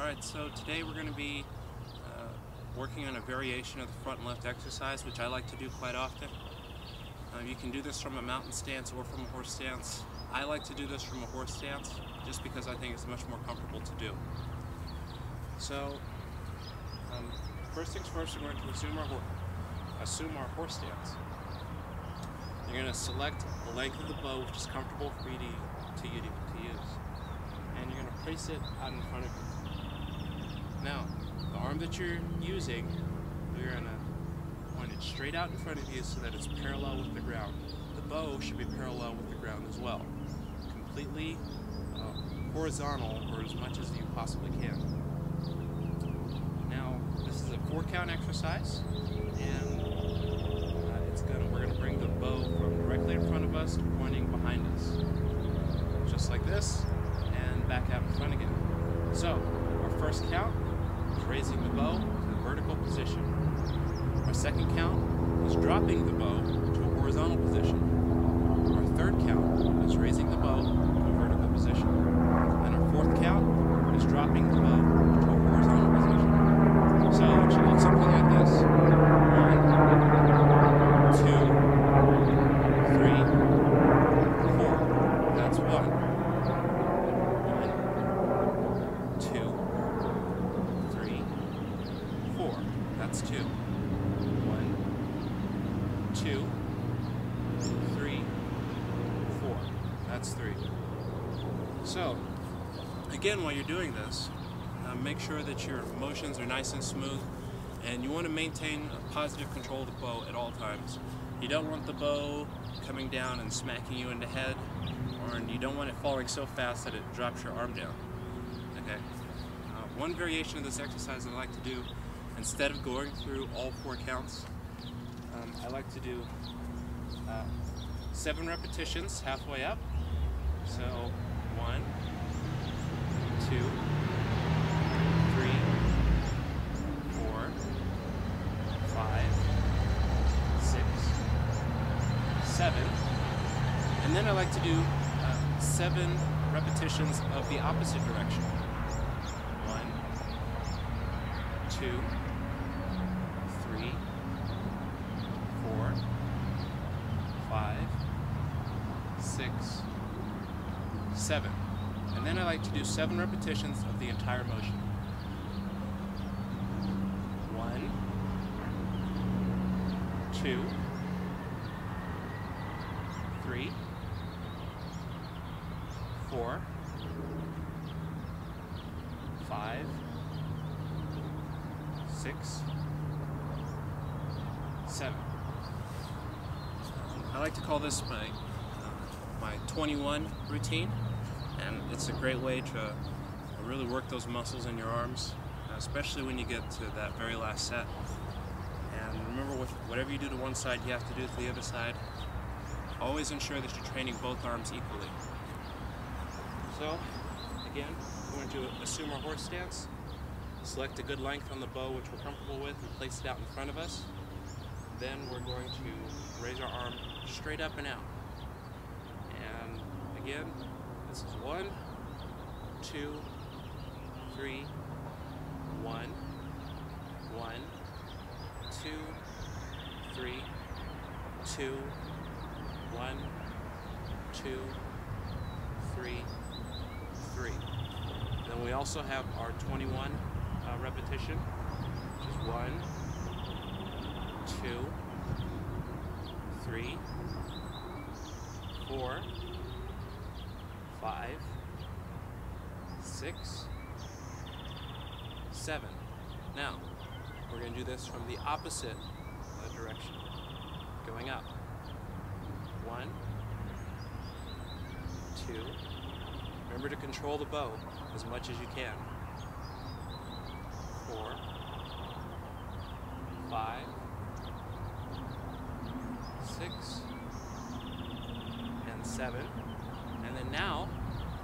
Alright, so today we're going to be working on a variation of the front and left exercise, which I like to do quite often. You can do this from a mountain stance or from a horse stance. I like to do this from a horse stance just because I think it's much more comfortable to do. So, first things first, we're going to assume our horse stance. You're going to select the length of the bow which is comfortable for you to use. And you're going to place it out in front of you. Now, the arm that you're using, we're going to point it straight out in front of you so that it's parallel with the ground. The bow should be parallel with the ground as well. Completely horizontal, or as much as you possibly can. Now, this is a 4-count exercise, and we're going to bring the bow from directly in front of us to pointing behind us. Just like this, and back out in front again. So, our first count is raising the bow to the vertical position. Our second count is dropping the bow to a horizontal position. Our third count is raising the bow to a vertical position. And our fourth count is dropping the bow to a horizontal position. So it should look something like this. 1, 2, 3, 4. That's 1. 1, 2, 3, 4. That's 2. 1, 2, 3, 4. That's 3. So, again, while you're doing this, make sure that your motions are nice and smooth, and you want to maintain a positive control of the bow at all times. You don't want the bow coming down and smacking you in the head, or you don't want it falling so fast that it drops your arm down. Okay. One variation of this exercise I like to do, instead of going through all 4 counts, I like to do 7 repetitions halfway up. So 1, 2, 3, 4, 5, 6, 7. And then I like to do 7 repetitions of the opposite direction. 1, 2, 3, 4, 5, 6, 7. And then I like to do 7 repetitions of the entire motion. 1, 2, 3, 4, 5, 6, 7. I like to call this my 21 routine, and it's a great way to really work those muscles in your arms, especially when you get to that very last set. And remember, with whatever you do to one side, you have to do to the other side. Always ensure that you're training both arms equally. So, again, we're going to assume our horse stance, select a good length on the bow which we're comfortable with, and place it out in front of us. Then we're going to raise our arm straight up and out. And again, this is 1, 2, 3, 1, 1, 2, 3, 2, 1, 2, 3, 3. Then we also have our 21 repetition, which is 1, 2, 3, 4, 5, 6, 7. Now, we're going to do this from the opposite direction, going up. 1, 2. Remember to control the bow as much as you can. 4, 5, 6, and 7. And then now,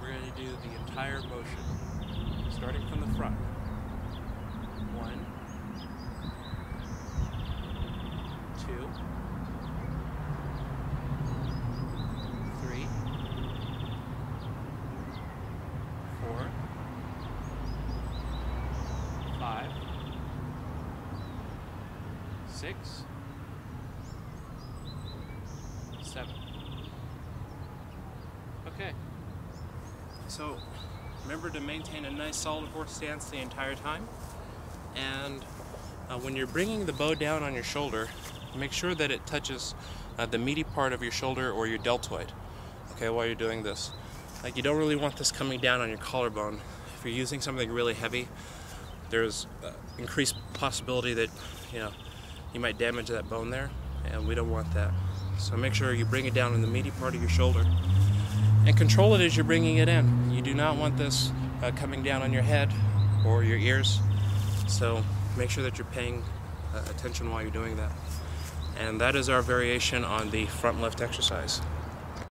we're going to do the entire motion, starting from the front. 1, 2, 3, 4, 6, 7. Okay. So remember to maintain a nice solid horse stance the entire time. And when you're bringing the bow down on your shoulder, make sure that it touches the meaty part of your shoulder or your deltoid. Okay, while you're doing this. Like, you don't really want this coming down on your collarbone. If you're using something really heavy, there's increased possibility that you might damage that bone there, and we don't want that. So make sure you bring it down in the meaty part of your shoulder and control it as you're bringing it in. You do not want this coming down on your head or your ears, so make sure that you're paying attention while you're doing that. And that is our variation on the front left exercise.